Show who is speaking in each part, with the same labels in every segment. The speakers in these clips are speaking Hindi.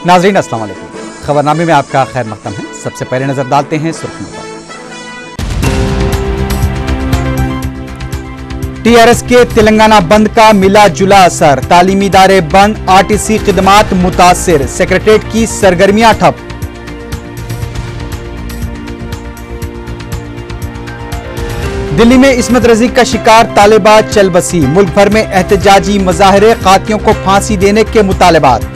Speaker 1: नाजरीन अस्सलाम वालेकुम। खबरनामे में आपका खैर मकदम है। सबसे पहले नजर डालते हैं सुर्खियों पर। टीआरएस के तेलंगाना बंद का मिला जुला असर, तालीमी इदारे बंद, आरटीसी खिदमात मुतासिर, सेक्रेटेरिएट की सरगर्मियां ठप। दिल्ली में इस्मत रजी का शिकार तालिबा चल बसी, मुल्क भर में एहतजाजी मुजाहरे, कातियों को फांसी देने के मुतालबात।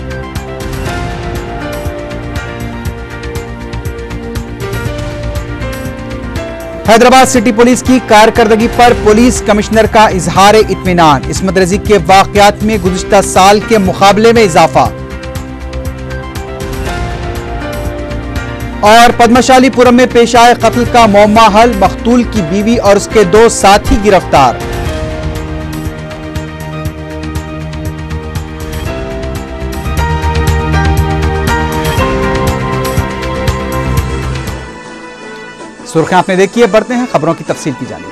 Speaker 1: हैदराबाद सिटी पुलिस की कारकर्दगी पर पुलिस कमिश्नर का इजहार इत्मीनान, इस्मत रजी के वाकयात में गुज़िश्ता साल के मुकाबले में इजाफा। और पद्मशालीपुरम में पेश आए कत्ल का मौमा हल, मकतूल की बीवी और उसके 2 साथी गिरफ्तार। सुर्खियां आपने देखी है, बढ़ते हैं खबरों की तफसील की जानिब।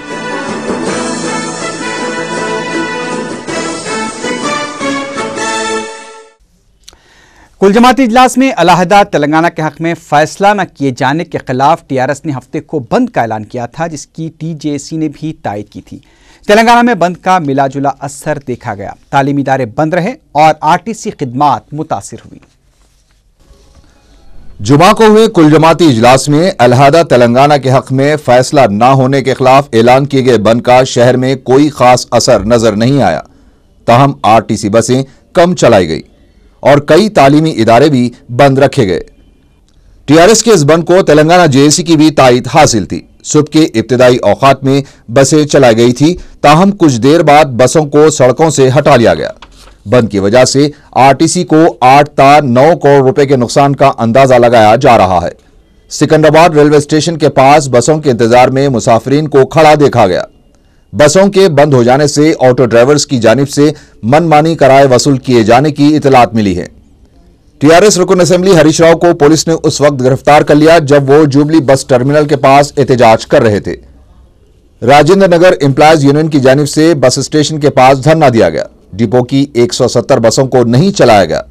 Speaker 1: कुल जमाती इजलास में अलहदा तेलंगाना के हक में फैसला न किए जाने के खिलाफ टीआरएस ने हफ्ते को बंद का ऐलान किया था, जिसकी टीजेसी ने भी तायद की थी। तेलंगाना में बंद का मिलाजुला असर देखा गया, तालीमी इदारे बंद रहे और आरटीसी खिदमात मुतासिर हुई।
Speaker 2: जुमा को हुए कुल जमाती इजलास में अलहदा तेलंगाना के हक में फैसला न होने के खिलाफ ऐलान किए गए बंद का शहर में कोई खास असर नजर नहीं आया। ताहम आरटीसी बसें कम चलाई गई और कई तालीमी इदारे भी बंद रखे गए। टीआरएस के इस बंद को तेलंगाना जेएसी की भी तायद हासिल थी। सुबह के इब्तिदाई औकात में बसें चलाई गई थी, ताहम कुछ देर बाद बसों को सड़कों से हटा लिया गया। बंद की वजह से आरटीसी को 8 ता 9 करोड़ रुपए के नुकसान का अंदाजा लगाया जा रहा है। सिकंदराबाद रेलवे स्टेशन के पास बसों के इंतजार में मुसाफिरीन को खड़ा देखा गया। बसों के बंद हो जाने से ऑटो ड्राइवर्स की जानिब से मनमानी किराए वसूल किए जाने की इतलात मिली है। टीआरएस रुकन असेंबली हरीश राव को पुलिस ने उस वक्त गिरफ्तार कर लिया जब वो जुबली बस टर्मिनल के पास एहतजाज कर रहे थे। राजेंद्र नगर एम्प्लॉयज यूनियन की जानिब से बस स्टेशन के पास धरना दिया गया। डिपो की 170 बसों को नहीं चलाया गया।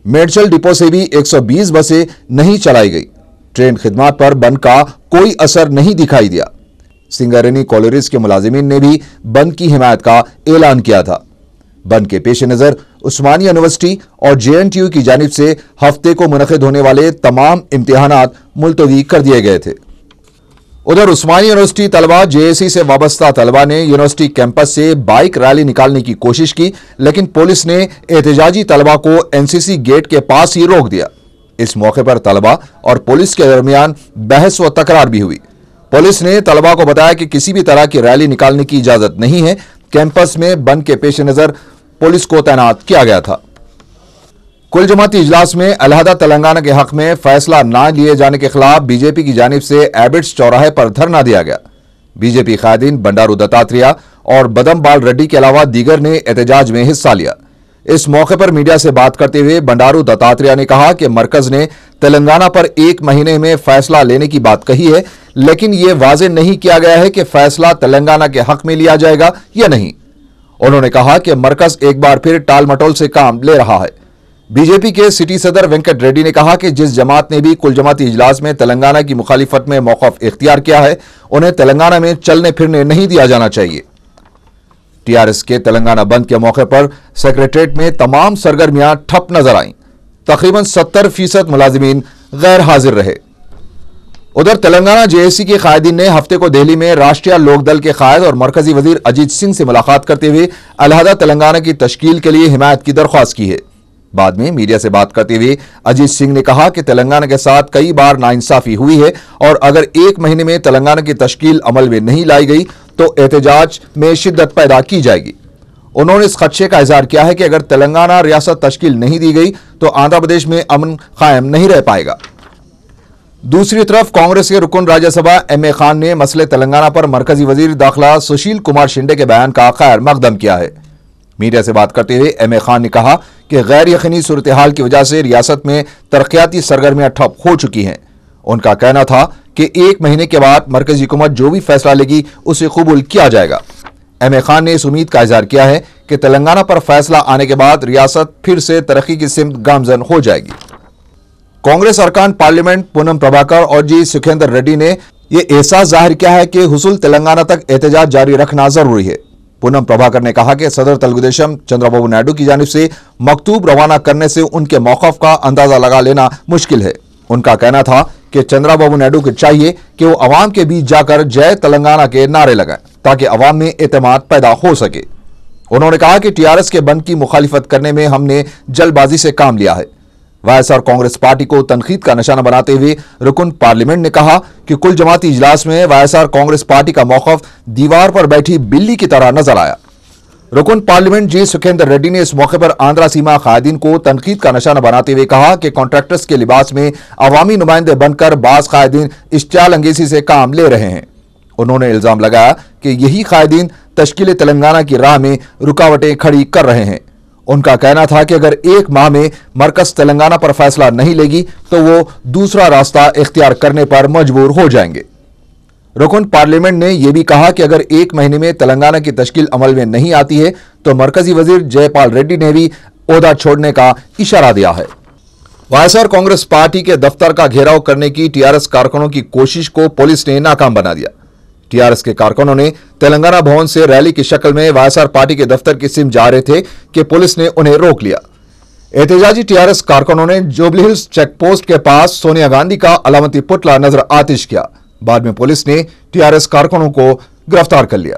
Speaker 2: मेडचल डिपो से भी 120 बसें नहीं चलाई गई। ट्रेन खिदमात पर बंद का कोई असर नहीं दिखाई दिया। सिंगरेनी कॉलोरीज के मुलाजिमीन ने भी बंद की हिमायत का ऐलान किया था। बंद के पेश नजर उस्मानिया यूनिवर्सिटी और जेएनटीयू की जानिब से हफ्ते को मुनक़िद होने वाले तमाम इम्तिहानात मुलतवी कर दिए गए थे। उधर उस्मानिया यूनिवर्सिटी तलबा जेएसी से वाबस्ता तलबा ने यूनिवर्सिटी कैंपस से बाइक रैली निकालने की कोशिश की, लेकिन पुलिस ने एहतजाजी तलबा को एनसीसी गेट के पास ही रोक दिया। इस मौके पर तलबा और पुलिस के दरमियान बहस व तकरार भी हुई। पुलिस ने तलबा को बताया कि किसी भी तरह की रैली निकालने की इजाजत नहीं है। कैंपस में बंद के पेश नजर पुलिस को तैनात किया गया था। कुल जमाती इजलास में अलहदा तेलंगाना के हक में फैसला न लिए जाने के खिलाफ बीजेपी की जानिब से एबिट्स चौराहे पर धरना दिया गया। बीजेपी कायदीन बंडारू दत्तात्रेय और बदमबाल रेड्डी के अलावा दीगर ने एहतजाज में हिस्सा लिया। इस मौके पर मीडिया से बात करते हुए बंडारू दत्तात्रेय ने कहा कि मरकज ने तेलंगाना पर 1 महीने में फैसला लेने की बात कही है, लेकिन यह वाज़ेह नहीं किया गया है कि फैसला तेलंगाना के हक में लिया जाएगा या नहीं। उन्होंने कहा कि मरकज एक बार फिर टाल मटोल से काम ले रहा है। बीजेपी के सिटी सदर वेंकट रेड्डी ने कहा कि जिस जमात ने भी कुल जमाती इजलास में तेलंगाना की मुखालिफत में मौक़िफ़ इख्तियार किया है, उन्हें तेलंगाना में चलने फिरने नहीं दिया जाना चाहिए। टीआरएस के तेलंगाना बंद के मौके पर सेक्रेटेरिएट में तमाम सरगर्मियां ठप नजर आईं। तकरीबन 70% मुलाजिमीन गैर हाजिर रहे। उधर तेलंगाना जेएसी के कायदीन ने हफ्ते को दिल्ली में राष्ट्रीय लोकदल के कायद और मरकजी वजीर अजीत सिंह से मुलाकात करते हुए अलहदा तेलंगाना की तश्कील के लिए हिमायत की दरख्वास्त की है। बाद में मीडिया से बात करते हुए अजीत सिंह ने कहा कि तेलंगाना के साथ कई बार नाइंसाफी हुई है और अगर 1 महीने में तेलंगाना की तश्कील अमल में नहीं लाई गई तो एहतजाज में शिद्दत पैदा की जाएगी। उन्होंने इस खदशे का इजहार किया है कि अगर तेलंगाना रियासत तश्कील नहीं दी गई तो आंध्र प्रदेश में अमन कायम नहीं रह पाएगा। दूसरी तरफ कांग्रेस के रुकन राज्यसभा एम ए खान ने मसले तेलंगाना पर मरकजी वजीर दाखिला सुशील कुमार शिंदे के बयान का खैर मकदम किया है। मीडिया से बात करते हुए एम ए खान ने कहा कि गैर यकीनी सूरत हाल की वजह से रियासत में तरक्याती सरगर्मियां ठप हो चुकी हैं। उनका कहना था कि 1 महीने के बाद मरकजी हुकूमत जो भी फैसला लेगी उसे कबूल किया जाएगा। एम ए खान ने इस उम्मीद का इजहार किया है कि तेलंगाना पर फैसला आने के बाद रियासत फिर से तरक्की की सिमत गामजन हो जाएगी। कांग्रेस अरकान पार्लियामेंट पूनम प्रभाकर और जी सुखेंद्र रेड्डी ने यह एहसास जाहिर किया है कि हुसूल तेलंगाना तक एहतजाज जारी रखना जरूरी है। पूनम प्रभाकर ने कहा कि सदर तेलुगुदेशम चंद्रबाबू नायडू की जानिब से मकतूब रवाना करने से उनके मौक़िफ़ का अंदाजा लगा लेना मुश्किल है। उनका कहना था कि चंद्रबाबू नायडू को चाहिए कि वो अवाम के बीच जाकर जय तेलंगाना के नारे लगाएं ताकि अवाम में एतमाद पैदा हो सके। उन्होंने कहा कि टीआरएस के बंद की मुखालिफत करने में हमने जल्दबाजी से काम लिया है। वाईएसआर कांग्रेस पार्टी को तनकीद का निशाना बनाते हुए रुकन पार्लियामेंट ने कहा कि कुल जमाती इजलास में वाईएसआर कांग्रेस पार्टी का मौक़िफ़ दीवार पर बैठी बिल्ली की तरह नजर आया। रुकन पार्लियामेंट जी सुखेंद्र रेड्डी ने इस मौके पर आंध्रा सीमा कायदीन को तनकीद का निशाना बनाते हुए कहा कि कॉन्ट्रैक्टर्स के लिबास में अवामी नुमाइंदे बनकर बाज कायदीन इश्तियाल अंगेजी से काम ले रहे हैं। उन्होंने इल्जाम लगाया कि यही कायदीन तश्कील तेलंगाना की राह में रुकावटें खड़ी कर रहे हैं। उनका कहना था कि अगर एक माह में मरकज तेलंगाना पर फैसला नहीं लेगी तो वो दूसरा रास्ता इख्तियार करने पर मजबूर हो जाएंगे। रुकन पार्लियामेंट ने यह भी कहा कि अगर एक महीने में तेलंगाना की तश्कील अमल में नहीं आती है तो मरकजी वजीर जयपाल रेड्डी ने भी ओहदा छोड़ने का इशारा दिया है। वाईएसआर कांग्रेस पार्टी के दफ्तर का घेराव करने की टीआरएस कारकुनों की कोशिश को पुलिस ने नाकाम बना दिया। टीआरएस के कारकुनों ने तेलंगाना भवन से रैली की शक्ल में वाईएसआर पार्टी के दफ्तर की सिम जा रहे थे कि पुलिस ने उन्हें रोक लिया। एहतजाजी टीआरएस कारकुनों ने जुबली हिल्स चेक पोस्ट के पास सोनिया गांधी का अलामती पुतला नजर आतिश किया। बाद में पुलिस ने टीआरएस कारकुनों को गिरफ्तार कर लिया।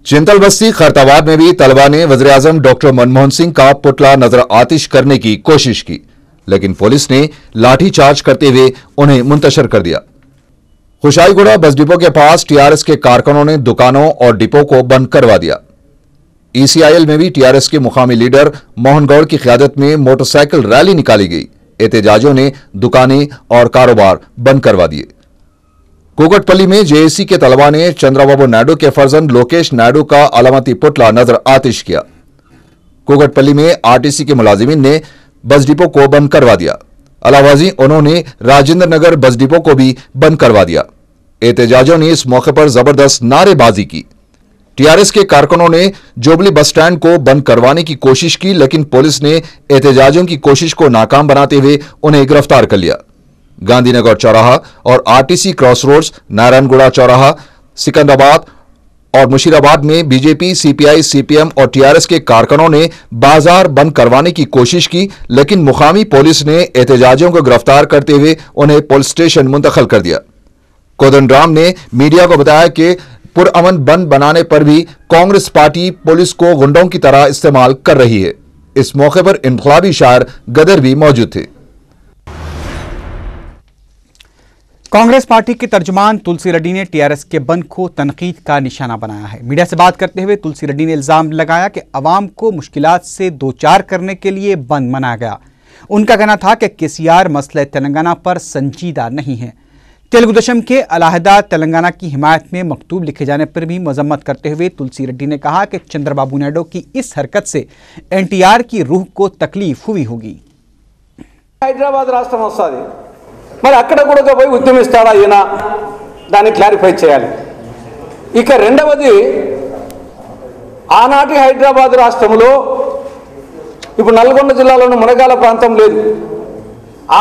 Speaker 2: चिंतल बस्ती खैरताबाद में भी तलबा ने वज़ीर-ए-आज़म डॉक्टर मनमोहन सिंह का पुतला नजर आतिश करने की कोशिश की, लेकिन पुलिस ने लाठीचार्ज करते हुए उन्हें मुंतशिर कर दिया। खुशाईगुड़ा बस डिपो के पास टीआरएस के कारकुनों ने दुकानों और डिपो को बंद करवा दिया। ईसीआईएल में भी टीआरएस के मुकामी लीडर मोहन गौड़ की क़यादत में मोटरसाइकिल रैली निकाली गई। एहतजाजियों ने दुकानें और कारोबार बंद करवा दिए। कोकटपल्ली में जेएसी के तलबा ने चंद्रबाबू नायडू के फर्जंद लोकेश नायडू का अलामती पुतला नजर आतिश किया। कोकटपल्ली में आरटीसी के मुलाजिमीन ने बस डिपो को बंद करवा दिया। अलावाजी उन्होंने राजेंद्र नगर बस डिपो को भी बंद करवा दिया। एहतजाजियों ने इस मौके पर जबरदस्त नारेबाजी की। टीआरएस के कारकुनों ने जुबली बस स्टैंड को बंद करवाने की कोशिश की, लेकिन पुलिस ने एहतजाजियों की कोशिश को नाकाम बनाते हुए उन्हें गिरफ्तार कर लिया। गांधीनगर चौराहा और आरटीसी क्रॉस रोड्स, नारायणगुड़ा चौराहा, सिकंदराबाद और मुशीराबाद में बीजेपी, सीपीआई, सीपीएम और टीआरएस के कारकुनों ने बाजार बंद करवाने की कोशिश की, लेकिन मुकामी पुलिस ने एहतजाजियों को गिरफ्तार करते हुए उन्हें पुलिस स्टेशन मुंतकिल कर दिया। कोदंडराम ने मीडिया को बताया कि पुरअमन बंद बनाने पर भी कांग्रेस पार्टी पुलिस को गुंडों की तरह इस्तेमाल कर रही है। इस मौके पर इनकलाबी शायर गदर भी मौजूद थे।
Speaker 1: कांग्रेस पार्टी के तर्जुमान तुलसी रेड्डी ने टीआरएस के बंद को तनकीद का निशाना बनाया है। मीडिया से बात करते हुए तुलसी रेड्डी ने इल्जाम लगाया कि अवाम को मुश्किलात से दो चार करने के लिए बंद मनाया गया। उनका कहना था कि केसीआर मसले तेलंगाना पर संजीदा नहीं है। तेलुगुदेशम के अलहदा तेलंगाना की हिमायत में मकतूब लिखे जाने पर भी मजम्मत करते हुए तुलसी रेड्डी ने कहा कि चंद्रबाबू नायडू की इस हरकत से एनटीआर की रूह को तकलीफ हुई होगी।
Speaker 3: హైదరాబాద్ రాష్ట్రం వస్తుంది, మరి అక్కడ కూడా పోయి ఉద్యమిస్తాడా ఈయన, దాన్ని క్లారిఫై చేయాలి. ఇక రెండవది, ఆనాటి హైదరాబాద్ రాష్ట్రంలో ఇప్పుడు నల్గొండ జిల్లాలోని మునగాల ప్రాంతం లేదు,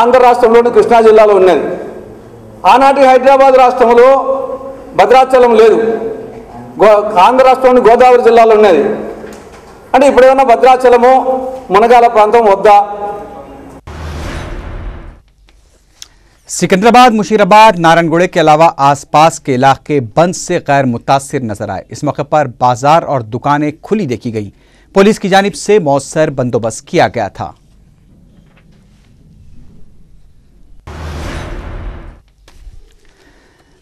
Speaker 3: ఆంధ్ర రాష్ట్రంలోని కృష్ణా జిల్లాలో ఉన్నది. ఆనాటి హైదరాబాద్ రాష్ట్రంలో భద్రాచలం లేదు, ఆంధ్ర రాష్ట్రంలోని గోదావరి జిల్లాలో ఉన్నది. అంటే ఇప్పుడు ఏమన్నా భద్రాచలము మునగాల ప్రాంతం వద్దా?
Speaker 1: सिकंदराबाद, मुशीराबाद, नारायणगुड़े के अलावा आसपास के इलाके बंद से गैर मुतासिर नजर आए। इस मौके पर बाजार और दुकानें खुली देखी गई। पुलिस की जानिब से मौसर बंदोबस्त किया गया था।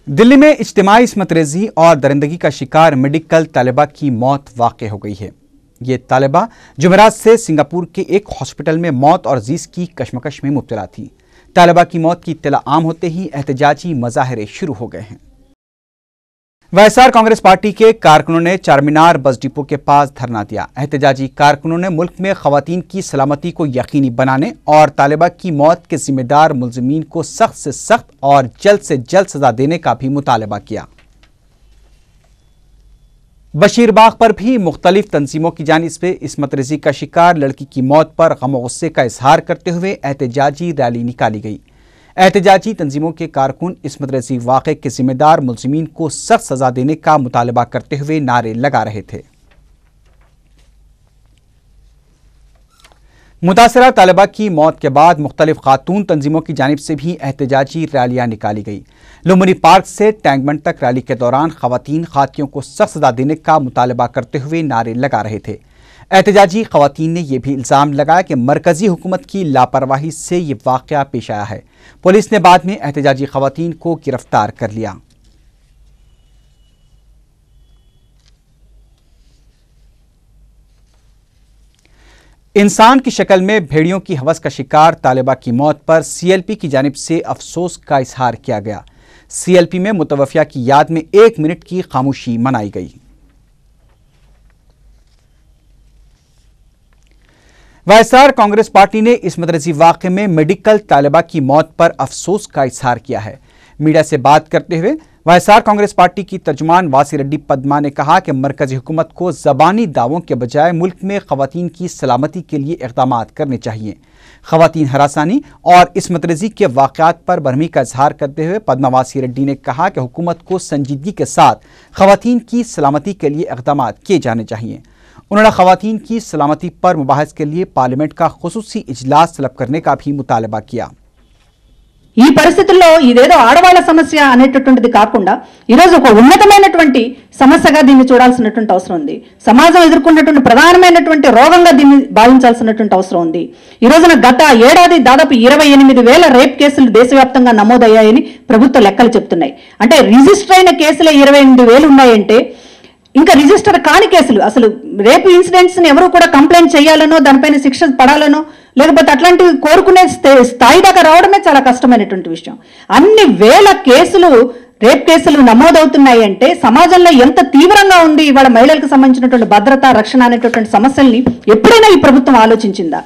Speaker 1: दिल्ली में इज्तिमाई इस्मत रेजी और दरिंदगी का शिकार मेडिकल तालिबा की मौत वाक़ हो गई है। ये तालिबा जुमेरात से सिंगापुर के एक हॉस्पिटल में मौत और जीस की कशमकश में मुब्तला थी। तालिबा की मौत की इत्तला आम होते ही एहतजाजी मज़ाहिरे शुरू हो गए हैं। वाईएसआर कांग्रेस पार्टी के कारकुनों ने चारमीनार बस डिपो के पास धरना दिया। एहतजाजी कारकुनों ने मुल्क में खवातीन की सलामती को यकीनी बनाने और तालिबा की मौत के जिम्मेदार मुलजिमीन को सख्त से सख्त और जल्द से जल्द सजा देने का भी मुतालबा किया। बशीरबाग पर भी मुख्तलिफ तंजीमों की जानिब से इस्मत रेज़ी का शिकार लड़की की मौत पर गम और गुस्से का इजहार करते हुए एहतजाजी रैली निकाली गई। एहतजाजी तंजीमों के कारकुन इस्मत रेज़ी वाक़े के जिम्मेदार मुलजिमीन को सख्त सजा देने का मुतालबा करते हुए नारे लगा रहे थे। मुतासरा तालिबा की मौत के बाद मुख्तलिफ खातून तंजीमों की जानिब से भी एहतजाजी रैलियां निकाली गई। लुम्बिनी पार्क से टैंकबंड तक रैली के दौरान खवातीन खातियों को सख्त सजा देने का मुतालबा करते हुए नारे लगा रहे थे। एहतजाजी खवातीन ने यह भी इल्ज़ाम लगाया कि मरकजी हुकूमत की लापरवाही से ये वाक़या पेश आया है। पुलिस ने बाद में एहतजाजी खवातीन को गिरफ्तार कर लिया। इंसान की शक्ल में भेड़ियों की हवस का शिकार तालिबा की मौत पर CLP की जानिब से अफसोस का इजहार किया गया। CLP में मुतवफ़िया की याद में 1 मिनट की खामोशी मनाई गई। वायएसआर कांग्रेस पार्टी ने इस्मत रेज़ी वाक़े में मेडिकल तालिबा की मौत पर अफसोस का इजहार किया है। मीडिया से बात करते हुए वायएसआर कांग्रेस पार्टी की तर्जुमान वासीरेड्डी पद्मा ने कहा कि मरकजी हुकूमत को ज़बानी दावों के बजाय मुल्क में ख़वातीन की सलामती के लिए इक़दामात करने चाहिए। ख़वातीन हरासानी और इस्मत रेज़ी के वाक़यात पर बरहमी का इजहार करते हुए पद्मा वासीरेड्डी ने कहा कि हुकूमत को संजीदगी के साथ ख़वातीन की सलामती के लिए इक़दामात किए जाने चाहिए। उन्होंने ख़वातीन की सलामती पर मुबाहिस के लिए पार्लियामेंट का खुसूसी इजलास तलब करने का भी मुतालबा किया।
Speaker 4: ఈ పరిస్థితుల్లో ఇదేదో ఆడవాళ్ళ సమస్య అనేటటువంటిది కాకుండా ఈరోజు ఒక ఉన్నతమైనటువంటి సమస్యగా దీన్ని చూడాల్సినటువంటి అవసరం ఉంది। సమాజం ఎదుర్కొన్నటువంటి ప్రధానమైనటువంటి రోగంగా దీన్ని భావించాల్సినటువంటి అవసరం ఉంది। ఈ రోజున గత ఏడాది దాదాపు 28,000 రేప్ కేసులు దేశవ్యాప్తంగా నమోదయ్యాయని ప్రభుత్వ లెక్కలు చెప్తున్నాయి। అంటే రిజిస్టర్ అయిన కేసులే 28,000 ఉన్నాయంటే ఇంకా రిజిస్టర్ కాని కేసులు అసలు రేప్ ఇన్సిడెంట్స్ ని ఎవరు కూడా కంప్లైంట్ చేయాలనో దానిపైన శిక్ష పడాలనో లేకపోతే అట్లాంటివి కోరుకునే స్థాయి దాకా రావడమే చాలా కష్టమైనటువంటి విషయం। అన్ని వేల కేసులు రేప్ కేసులు నమోదవుతున్నాయి అంటే సమాజంలో ఎంత తీవ్రంగా ఉంది ఇవాళ మహిళలకు సంబంధించినటువంటి భద్రత రక్షణ అనేటటువంటి సమస్యల్ని ఎప్పుడైనా ఈ ప్రభుత్వం ఆలోచించిందా?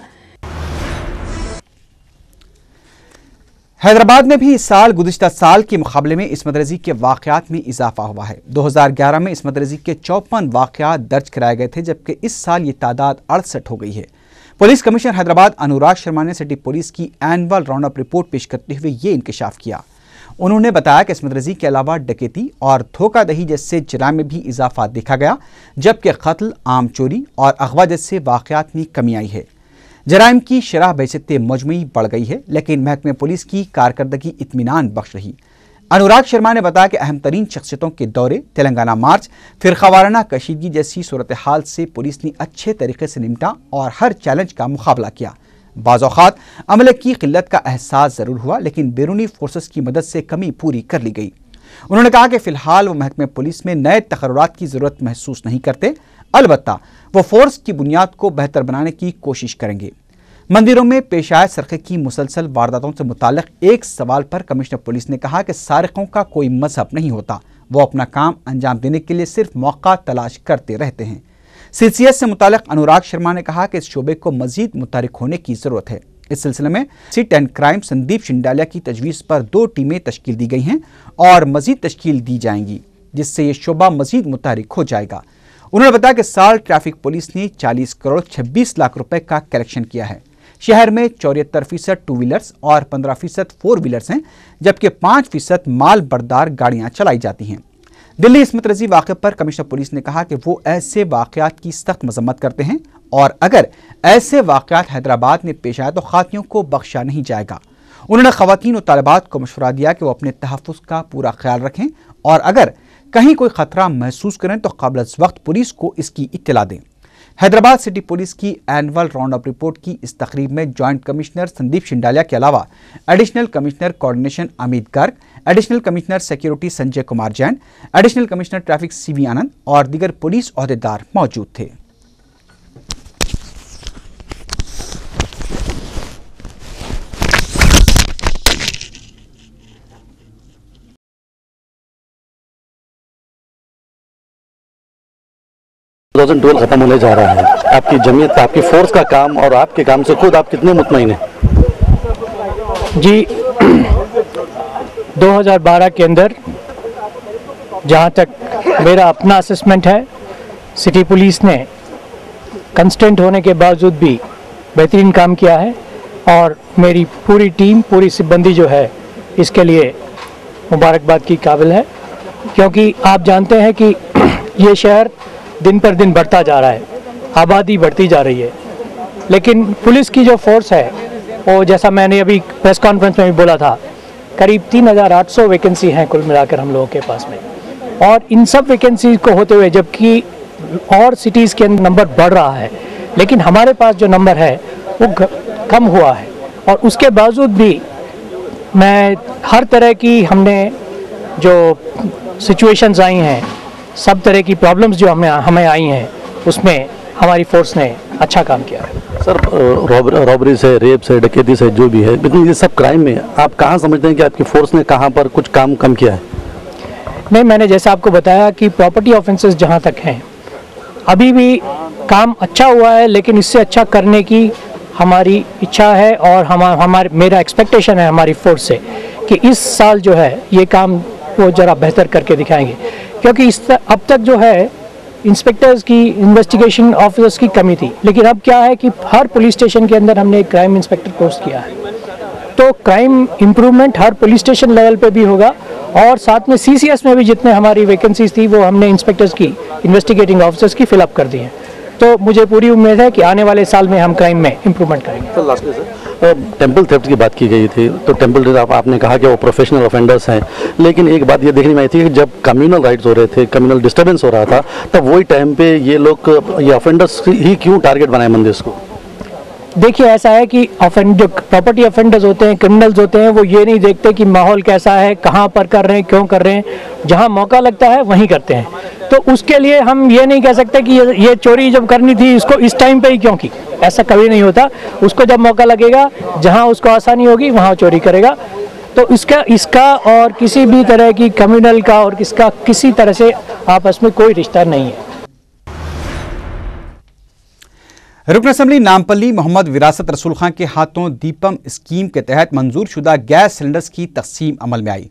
Speaker 1: हैदराबाद में भी इस साल गुज़िश्ता साल के मुकाबले में इस्मत रेज़ी के वाक़यात में इजाफा हुआ है। 2011 में इस्मत रेज़ी के 54 वाक़यात दर्ज कराए गए थे, जबकि इस साल ये तादाद 68 हो गई है। पुलिस कमिश्नर हैदराबाद अनुराग शर्मा ने सिटी पुलिस की एनुअल राउंड अप रिपोर्ट पेश करते हुए ये इंकशाफ किया। उन्होंने बताया कि इस्मत रेज़ी के अलावा डकैती और धोखाधड़ी जैसे जराइम में भी इजाफा देखा गया, जबकि कत्ल, आम चोरी और अगवा जैसे वाक़यात में कमी आई है। जराइम की शरह बहशत मजमूई बढ़ गई है, लेकिन महकमे पुलिस की कारकर्दगी इत्मीनान बख्श रही। अनुराग शर्मा ने बताया कि अहम तरीन शख्सियतों के दौरे, तेलंगाना मार्च, फ़िरक़ावाराना कशीदगी जैसी सूरत हाल से पुलिस ने अच्छे तरीके से निपटा और हर चैलेंज का मुकाबला किया। बाज़ औक़ात अमले की किल्लत का एहसास ज़रूर हुआ, लेकिन बैरूनी फोर्सेस की मदद से कमी पूरी कर ली गई। उन्होंने कहा कि फ़िलहाल वो महकमे पुलिस में नए तक़र्रुरात की ज़रूरत महसूस नहीं करते, अलबत्ता वो फोर्स की बुनियाद को बेहतर बनाने की कोशिश करेंगे। मंदिरों में पेश आए सरक़े की मुसलसल वारदातों से मुताल्लिक़ एक सवाल पर कमिश्नर पुलिस ने कहा कि सारिक़ों का कोई मजहब नहीं होता, वो अपना काम अंजाम देने के लिए सिर्फ मौका तलाश करते रहते हैं। CCS से मुताल्लिक़ अनुराग शर्मा ने कहा कि इस शोबे को मजीद मुतहरिक होने की ज़रूरत है। इस सिलसिले में सिट एंड क्राइम संदीप शिंडालिया की तजवीज़ पर 2 टीमें तश्कील दी गई हैं और मजीद तश्कील दी जाएंगी, जिससे ये शोबा मजीद मुतहरिक हो जाएगा। उन्होंने बताया कि साल ट्रैफिक पुलिस ने 40 करोड़ 26 लाख रुपए का कलेक्शन किया है। शहर में 74% 2 व्हीलर्स और 15% 4 व्हीलर्स हैं, जबकि 5% माल बरदार गाड़ियां चलाई जाती हैं। दिल्ली इस्मत रेज़ी वाक़े पर कमिश्नर पुलिस ने कहा कि वो ऐसे वाक़यात की सख्त मजम्मत करते हैं और अगर ऐसे वाक़यात हैदराबाद में पेश आए तो खातियों को बख्शा नहीं जाएगा। उन्होंने ख़वातीन और तालिबात को मशवरा दिया कि वो अपने तहफ़्फ़ुज़ का पूरा ख्याल रखें और अगर कहीं कोई खतरा महसूस करें तो क़ब्ल अज़ वक्त पुलिस को इसकी इत्तला दें। हैदराबाद सिटी पुलिस की एनुअल राउंड अप रिपोर्ट की इस तकरीब में जॉइंट कमिश्नर संदीप शिंडालिया के अलावा additional commissioner coordination Amit Garg, additional commissioner security Sanjay Kumar Jain, additional commissioner traffic CB आनंद और दीगर पुलिस ओहदेदार मौजूद थे।
Speaker 5: खत्म होने जा रहा है, आपकी जमीयत का, आपकी फोर्स का काम और आपके काम से खुद आप कितने मुतमईन हैं?
Speaker 6: जी 2012 के अंदर जहां तक मेरा अपना असेसमेंट है सिटी पुलिस ने कंस्टेंट होने के बावजूद भी बेहतरीन काम किया है और मेरी पूरी टीम, पूरी सिब्बंदी जो है इसके लिए मुबारकबाद की काबिल है, क्योंकि आप जानते हैं कि ये शहर दिन पर दिन बढ़ता जा रहा है, आबादी बढ़ती जा रही है, लेकिन पुलिस की जो फोर्स है वो, जैसा मैंने अभी प्रेस कॉन्फ्रेंस में भी बोला था, करीब 3800 वैकेंसी हैं कुल मिलाकर हम लोगों के पास में। और इन सब वैकेंसी को होते हुए, जबकि और सिटीज़ के नंबर बढ़ रहा है, लेकिन हमारे पास जो नंबर है वो कम हुआ है। और उसके बावजूद भी मैं हर तरह की, हमने जो सिचुएशंस आई हैं, सब तरह की प्रॉब्लम्स जो हमें आई हैं, उसमें हमारी फोर्स ने अच्छा काम किया है।
Speaker 5: सर, रॉबरी से, रेप से, डकैती से जो भी है, लेकिन ये सब क्राइम में आप कहाँ समझते हैं कि आपकी फोर्स ने कहाँ पर कुछ काम कम किया है?
Speaker 6: नहीं, मैंने जैसा आपको बताया कि प्रॉपर्टी ऑफेंसेस जहाँ तक हैं अभी भी काम अच्छा हुआ है, लेकिन इससे अच्छा करने की हमारी इच्छा है और मेरा एक्सपेक्टेशन है हमारी फोर्स से कि इस साल जो है ये काम वो ज़रा बेहतर करके दिखाएंगे, क्योंकि अब तक जो है इंस्पेक्टर्स की, इन्वेस्टिगेशन ऑफिसर्स की कमी थी, लेकिन अब क्या है कि हर पुलिस स्टेशन के अंदर हमने एक क्राइम इंस्पेक्टर पोस्ट किया है, तो क्राइम इम्प्रूवमेंट हर पुलिस स्टेशन लेवल पे भी होगा। और साथ में सीसीएस में भी जितने हमारी वैकेंसीज थी वो हमने इंस्पेक्टर्स की, इन्वेस्टिगेटिंग ऑफिसर्स की फिलअप कर दी हैं। तो मुझे पूरी उम्मीद है कि आने वाले साल में हम क्राइम में इम्प्रूवमेंट करेंगे।
Speaker 5: Sir, lastly sir, temple theft की बात की गई थी, तो टेम्पल थेफ्ट आपने कहा कि वो प्रोफेशनल ऑफेंडर्स हैं, लेकिन एक बात ये देखने में आई थी कि जब कम्युनल राइट्स हो रहे थे, कम्युनल डिस्टर्बेंस हो रहा था, तब वही टाइम पे ये लोग, ये ऑफेंडर्स ही क्यों टारगेट बनाए मंदिर को?
Speaker 6: देखिए, ऐसा है कि जो प्रॉपर्टी ऑफेंडर्स होते हैं, क्रिमिनल्स होते हैं, वो ये नहीं देखते कि माहौल कैसा है, कहाँ पर कर रहे हैं, क्यों कर रहे हैं, जहाँ मौका लगता है वहीं करते हैं। तो उसके लिए हम ये नहीं कह सकते कि ये चोरी जब करनी थी इसको इस टाइम पे ही क्यों की, ऐसा कभी नहीं होता। उसको जब मौका लगेगा, जहाँ उसको आसानी होगी वहाँ चोरी करेगा। तो इसका और किसी भी तरह की कम्युनल का और इसका किसी तरह से आपस में कोई रिश्ता नहीं है।
Speaker 1: रुकन असेंबली नामपल्ली मोहम्मद विरासत रसूल खां के हाथों दीपम स्कीम के तहत मंजूर शुदा गैस सिलेंडर्स की तकसीम अमल में आई।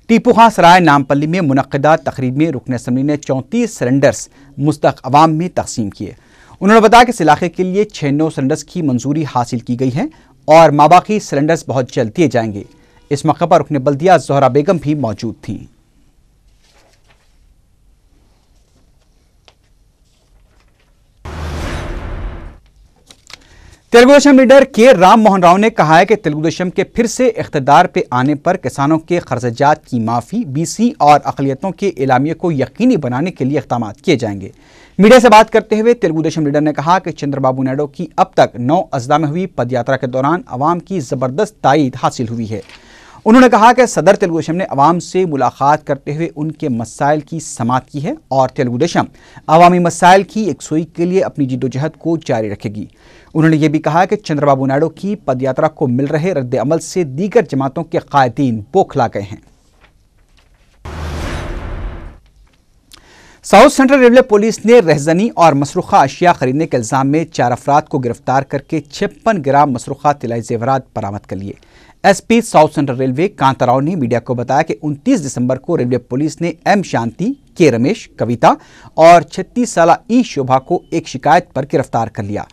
Speaker 1: टीपू खां सराय नामपल्ली में मुनक्किदा तकरीब में रुकन असेंबली ने 34 सिलेंडर्स मुस्तहक अवाम में तकसीम किए। उन्होंने बताया कि इस इलाके के लिए 6 नौ सिलेंडर्स की मंजूरी हासिल की गई है और माबाकी सिलेंडर्स बहुत जल्द दिए जाएंगे। इस मौके पर रुकन बल्दिया ज़ोहरा बेगम भी मौजूद थीं। तेलुगु देशम लीडर के राम मोहन राव ने कहा है कि तेलुगु देशम के फिर से इख्तिदार पे आने पर किसानों के खर्चात की माफ़ी, बीसी और अक़लियतों के एलामिये को यकीनी बनाने के लिए इक़दाम किए जाएंगे। मीडिया से बात करते हुए तेलुगु देशम लीडर ने कहा कि चंद्रबाबू नायडू की अब तक 9 अजला में हुई पदयात्रा के दौरान अवाम की ज़बरदस्त तायीद हासिल हुई है। उन्होंने कहा कि सदर तेलुगु देशम ने अवाम से मुलाकात करते हुए उनके मसाइल की समाअत की है और तेलुगु देशम अवामी मसाइल की यकसुई के लिए अपनी जिद्दोजहद को जारी रखेगी। उन्होंने ये भी कहा कि चंद्रबाबू नायडू की पदयात्रा को मिल रहे रद्द अमल से दीगर जमातों के कायदीन बौखला गए हैं। साउथ सेंट्रल रेलवे पुलिस ने रहजनी और मसरूखा अशिया खरीदने के इल्जाम में 4 अफराद को गिरफ्तार करके 56 ग्राम मसरूखा तिलाई जेवरात बरामद कर लिए। SP south central railway Kanta Rao ने मीडिया को बताया कि 29 दिसंबर को रेलवे पुलिस ने एम शांति, के रमेश, कविता और 36 साला ई शोभा को एक शिकायत पर गिरफ्तार कर लिया।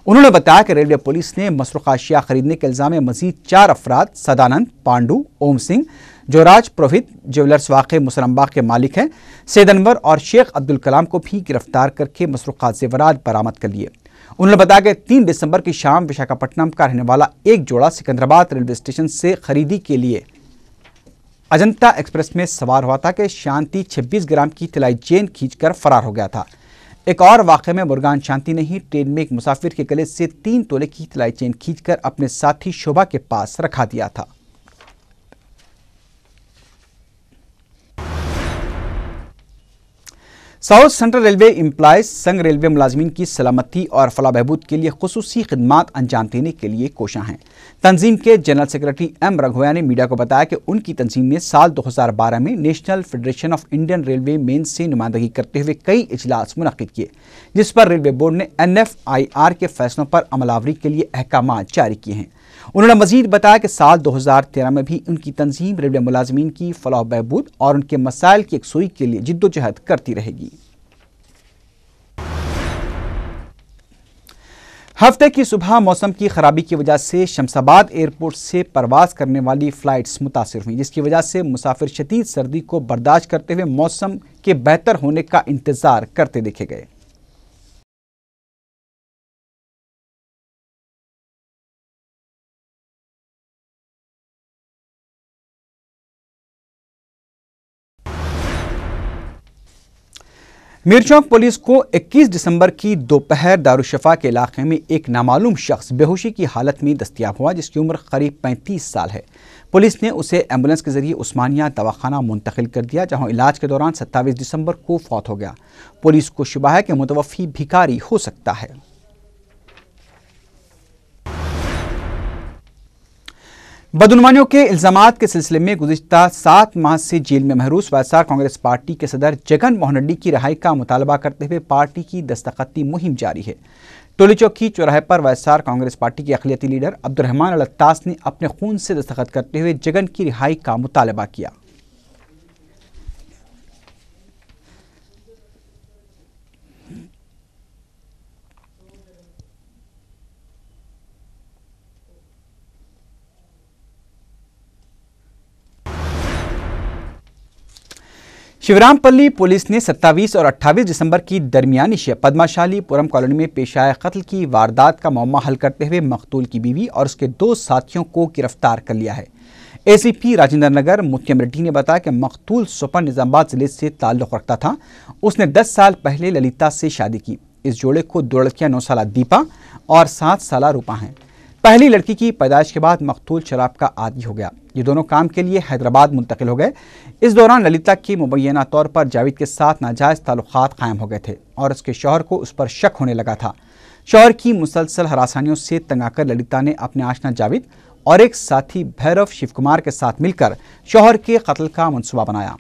Speaker 1: उन्होंने बताया कि रेलवे पुलिस ने मसरूखा अशिया खरीदने के इल्जाम में मजीद 4 अफराद सदानंद, पांडु, ओम सिंह, जोराज पुरोहित ज्वेलर्स वाक़े मुसलमबाग के मालिक हैं, सैयद अनवर और शेख अब्दुल कलाम को भी गिरफ्तार करके मसरूखा जेवरात बरामद कर लिए। उन्होंने बताया कि 3 दिसंबर की शाम विशाखापट्टनम का रहने वाला एक जोड़ा सिकंदराबाद रेलवे स्टेशन से खरीदी के लिए अजंता एक्सप्रेस में सवार हुआ था कि शांति 26 ग्राम की तिलाई चेन खींचकर फरार हो गया था। एक और वाक़े में मुर्गान शांति ने ही ट्रेन में एक मुसाफिर के गले से 3 तोले की तिलाई चेन खींचकर अपने साथी शोभा के पास रखा दिया था। साउथ सेंट्रल रेलवे एम्प्लॉयज संघ रेलवे मुलाजमीन की सलामती और फलाह बहबूद के लिए खुसूसी खिदमात अंजाम देने के लिए कोशां हैं। तंजीम के जनरल सेक्रेटरी एम रघोया ने मीडिया को बताया कि उनकी तंजीम ने साल 2012 में national federation of Indian railway main से नुमाइंदगी करते हुए कई इजलास मुनक्किद किए, जिस पर रेलवे बोर्ड ने NFIR के फैसलों पर अमलावरी के लिए अहकाम जारी किए हैं। उन्होंने मजीद बताया कि साल 2013 में भी उनकी तंजीम रेलवे मुलाजमीन की फलाह बहबूद और उनके मसाइल की यकसुई के लिए जिद्दोजहद करती रहेगी। हफ्ते की सुबह मौसम की खराबी की वजह से शमशाबाद एयरपोर्ट से परवाज करने वाली फ्लाइट्स मुतासिर हुई, जिसकी वजह से मुसाफिर शदीद सर्दी को बर्दाश्त करते हुए मौसम के बेहतर होने का इंतजार करते देखे गए। मीरचौक पुलिस को 21 दिसंबर की दोपहर दारुशफा के इलाके में एक नामालूम शख्स बेहोशी की हालत में दस्तयाब हुआ, जिसकी उम्र करीब 35 साल है। पुलिस ने उसे एम्बुलेंस के जरिए उस्मानिया दवाखाना मुंतकिल कर दिया, जहां इलाज के दौरान 27 दिसंबर को फौत हो गया। पुलिस को शुबा है कि मुतवफ़ी भिखारी हो सकता है। बदनुमानियों के इल्जामात के सिलसिले में गुज़िश्ता 7 माह से जेल में महरूस वायएसआर कांग्रेस पार्टी के सदर जगन मोहन रेड्डी की रिहाई का मुतालबा करते हुए पार्टी की दस्तखती मुहिम जारी है। टोली चौकी चौराहे पर वायएसआर कांग्रेस पार्टी के अक़लियती लीडर अब्दुर्रहमान अल-अत्तास ने अपने खून से दस्तखत करते हुए जगन की रिहाई का मुतालबा किया। शिवरामपल्ली पुलिस ने 27 और 28 दिसंबर की दरमियानी शब पद्माशालीपुरम कॉलोनी में पेश आए कत्ल की वारदात का मामला हल करते हुए मकतूल की बीवी और उसके 2 साथियों को गिरफ्तार कर लिया है। एसीपी राजेंद्र नगर मुत्यम रेड्डी ने बताया कि मकतूल सुपन निजामाबाद जिले से ताल्लुक़ रखता था। उसने 10 साल पहले ललिता से शादी की। इस जोड़े को 2 लड़कियां 9 साल दीपा और 7 साल रूपा हैं। पहली लड़की की पैदाइश के बाद मकतूल शराब का आदी हो गया। ये दोनों काम के लिए हैदराबाद मुंतकिल हो गए। इस दौरान ललिता की मुबैना तौर पर जावेद के साथ नाजायज़ ताल्लुकात कायम हो गए थे और उसके शौहर को उस पर शक होने लगा था। शौहर की मुसलसल हरासानियों से तंग आकर ललिता ने अपने आशना जावेद और एक साथी भैरव शिव कुमार के साथ मिलकर शौहर के कत्ल का मंसूबा बनाया।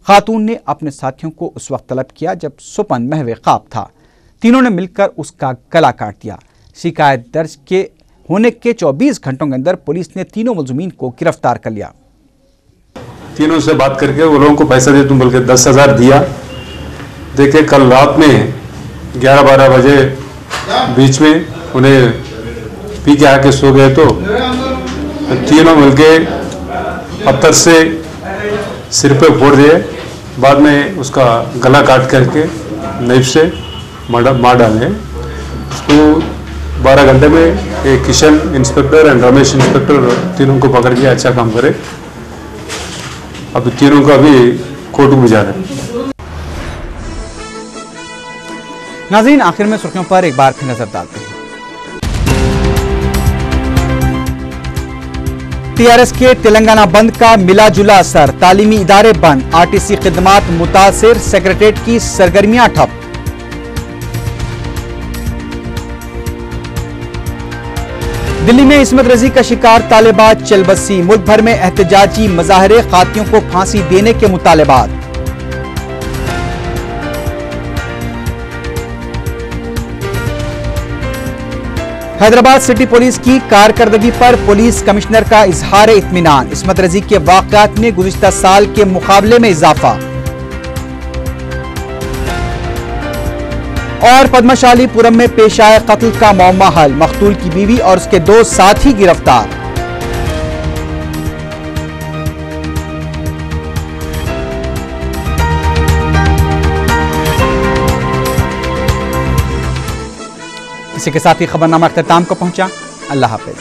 Speaker 1: खातून ने अपने साथियों को उस वक्त तलब किया जब सुपन महवे ख्वाब था। तीनों ने मिलकर उसका गला काट दिया। शिकायत दर्ज के होने के 24 घंटों के अंदर पुलिस ने तीनों मुलज़िमीन को गिरफ्तार कर लिया।
Speaker 7: तीनों से बात करके वो लोगों को पैसा दे तुम बोल के 10,000 दिया। देखे कल रात में 11-12 बजे बीच में उन्हें पी के आके सो गए तो तीनों मिलके पत्थर से सिर पे फोड़ दिए। बाद में उसका गला काट करके नाइफ से मार डाले। उसको 12 घंटे में एक Kishan inspector and Ramesh inspector तीनों को पकड़ के अच्छा काम करे। अब तीनों को अभी कोर्ट में जा रहे हैं।
Speaker 1: नाज़रीन, आखिर में सुर्खियों पर एक बार फिर नजर डालते हैं। टीआरएस के तेलंगाना बंद का मिला जुला असर, तालीमी इदारे बंद, आरटीसी खिदमात मुतासिर, सेक्रेटरीट की सरगर्मियां ठप। दिल्ली में इस्मत रजी का शिकार तालिबात चलबसी, मुल्क भर में एहतजाजी मजाहरे, कातियों को फांसी देने के मुतालबात। हैदराबाद सिटी पुलिस की कारकर्दगी पर पुलिस कमिश्नर का इजहार इत्मीनान, इस्मत रजी के वाकयात में गुज़िश्ता साल के मुकाबले में इजाफा। और पद्माशालीपुरम में पेश आए कत्ल का मामला हल, मकतूल की बीवी और उसके 2 साथी गिरफ्तार। इसी के साथ ही खबरनामा अख्ताम को पहुंचा। अल्लाह हाफिज।